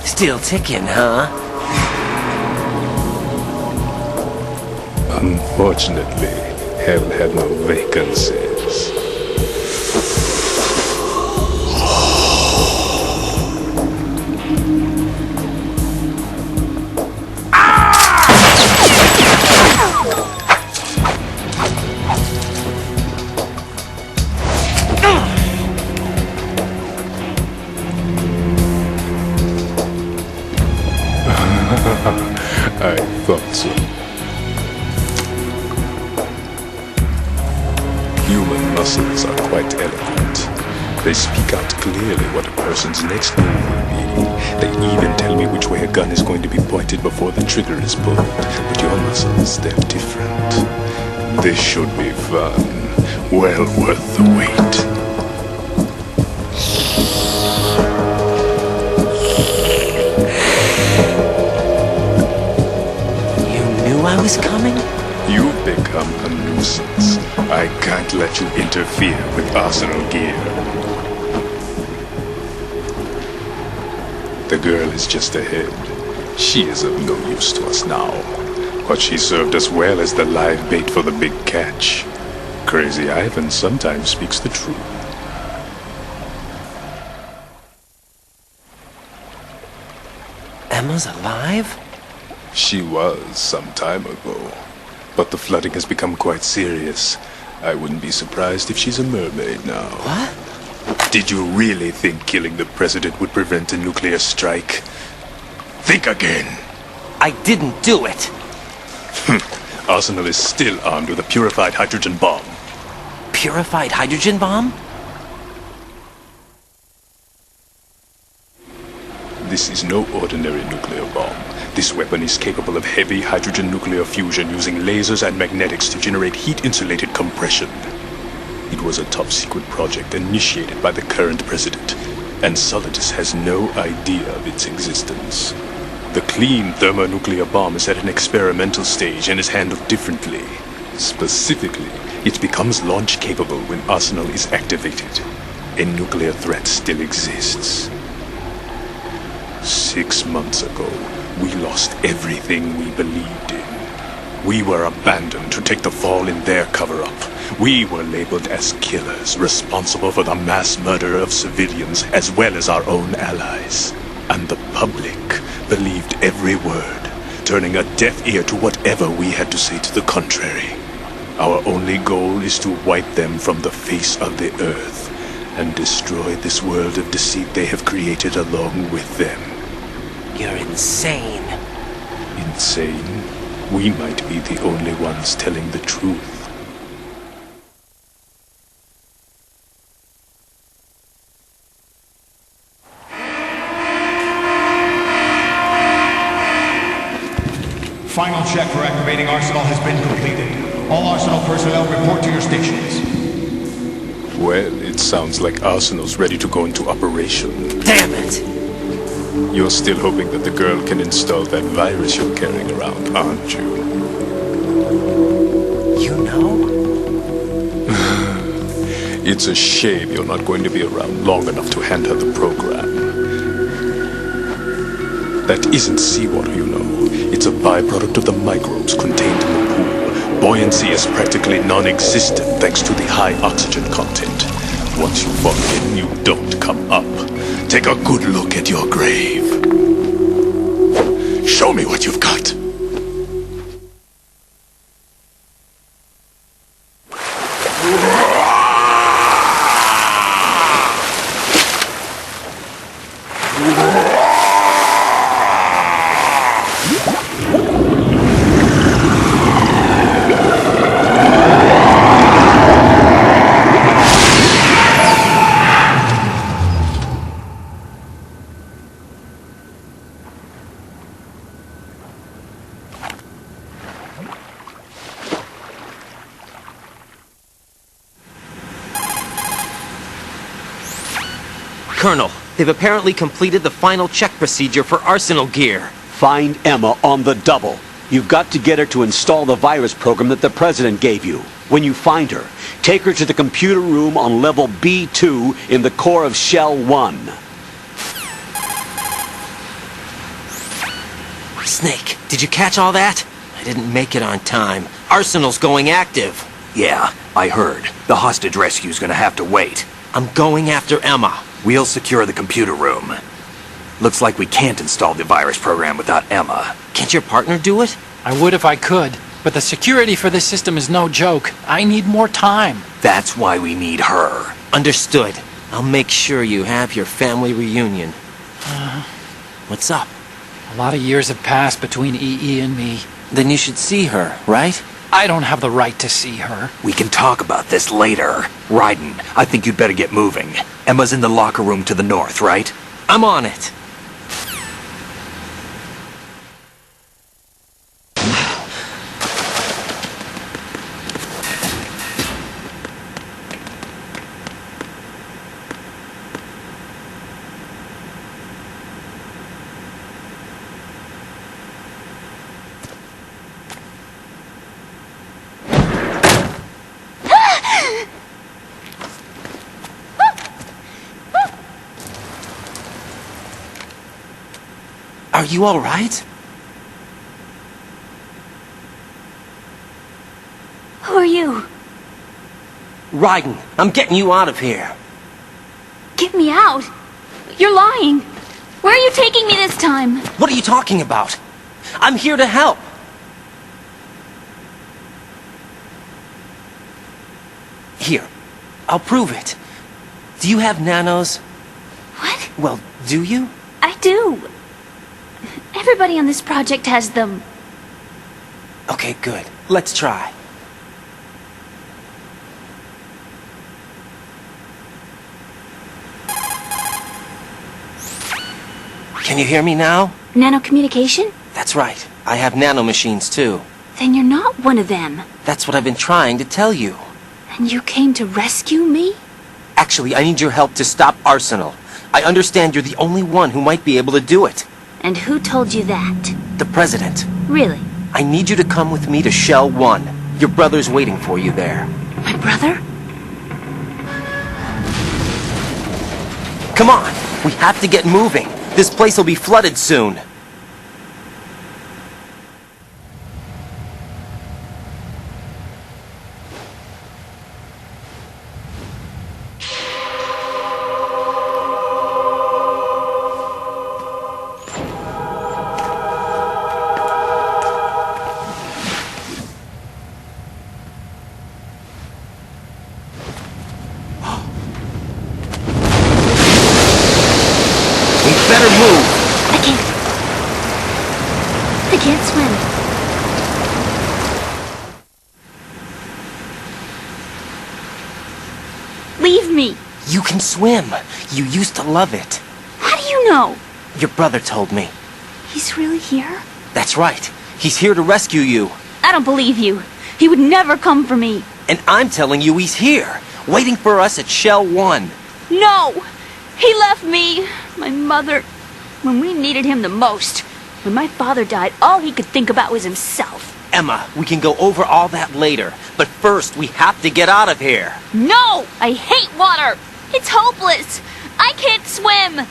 Still ticking, huh? Unfortunately, hell had no vacancies. I thought so. Human muscles are quite eloquent. They speak out clearly what a person's next move will be. They even tell me which way a gun is going to be pointed before the trigger is pulled. But your muscles, they're different. This should be fun. Well worth the wait. I was coming? You've become a nuisance. I can't let you interfere with arsenal gear. The girl is just ahead. She is of no use to us now. But she served us well as the live bait for the big catch. Crazy Ivan sometimes speaks the truth. Emma's alive? She was some time ago, but the flooding has become quite serious. I wouldn't be surprised if she's a mermaid now. What? Did you really think killing the president would prevent a nuclear strike? Think again. I didn't do it. Arsenal is still armed with a purified hydrogen bomb. Purified hydrogen bomb? This is no ordinary nuclear bomb. This weapon is capable of heavy hydrogen nuclear fusion using lasers and magnetics to generate heat-insulated compression. It was a top-secret project initiated by the current president, and Solidus has no idea of its existence. The clean thermonuclear bomb is at an experimental stage and is handled differently. Specifically, it becomes launch-capable when Arsenal is activated. A nuclear threat still exists. 6 months ago, we lost everything we believed in. We were abandoned to take the fall in their cover-up. We were labeled as killers, responsible for the mass murder of civilians as well as our own allies. And the public believed every word, turning a deaf ear to whatever we had to say to the contrary. Our only goal is to wipe them from the face of the earth and destroy this world of deceit they have created along with them. You're insane. Insane? We might be the only ones telling the truth. Final check for activating Arsenal has been completed. All Arsenal personnel report to your stations. Well, it sounds like Arsenal's ready to go into operation. Damn it! You're still hoping that the girl can install that virus you're carrying around, aren't you? You know? It's a shame you're not going to be around long enough to hand her the program. That isn't seawater, you know. It's a byproduct of the microbes contained in the pool. Buoyancy is practically non-existent thanks to the high oxygen content. Once you fall in, you don't come up. Take a good look at your grave. Show me what you've got. Colonel, they've apparently completed the final check procedure for Arsenal gear. Find Emma on the double. You've got to get her to install the virus program that the President gave you. When you find her, take her to the computer room on level B2 in the core of Shell 1. Snake, did you catch all that? I didn't make it on time. Arsenal's going active. Yeah, I heard. The hostage rescue's gonna have to wait. I'm going after Emma. We'll secure the computer room. Looks like we can't install the virus program without Emma. Can't your partner do it? I would if I could, but the security for this system is no joke. I need more time. That's why we need her. Understood. I'll make sure you have your family reunion. What's up? A lot of years have passed between EE and me. Then you should see her, right? I don't have the right to see her. We can talk about this later. Raiden, I think you'd better get moving. Emma's in the locker room to the north, right? I'm on it. Are you all right? Who are you? Raiden, I'm getting you out of here. Get me out! You're lying! Where are you taking me this time? What are you talking about? I'm here to help. Here, I'll prove it. Do you have nanos? What? Well, do you? I do. Everybody on this project has them. Okay, good. Let's try. Can you hear me now? Nanocommunication? That's right. I have nanomachines too. Then you're not one of them. That's what I've been trying to tell you. And you came to rescue me? Actually, I need your help to stop Arsenal. I understand you're the only one who might be able to do it. And who told you that? The President. Really? I need you to come with me to Shell 1. Your brother's waiting for you there. My brother? Come on! We have to get moving. This place will be flooded soon. Better move! I can't swim. Leave me! You can swim. You used to love it. How do you know? Your brother told me. He's really here? That's right. He's here to rescue you. I don't believe you. He would never come for me. And I'm telling you he's here, waiting for us at Shell 1. No! He left me, my mother, when we needed him the most. When my father died, all he could think about was himself. Emma, we can go over all that later. But first, we have to get out of here. No! I hate water! It's hopeless! I can't swim!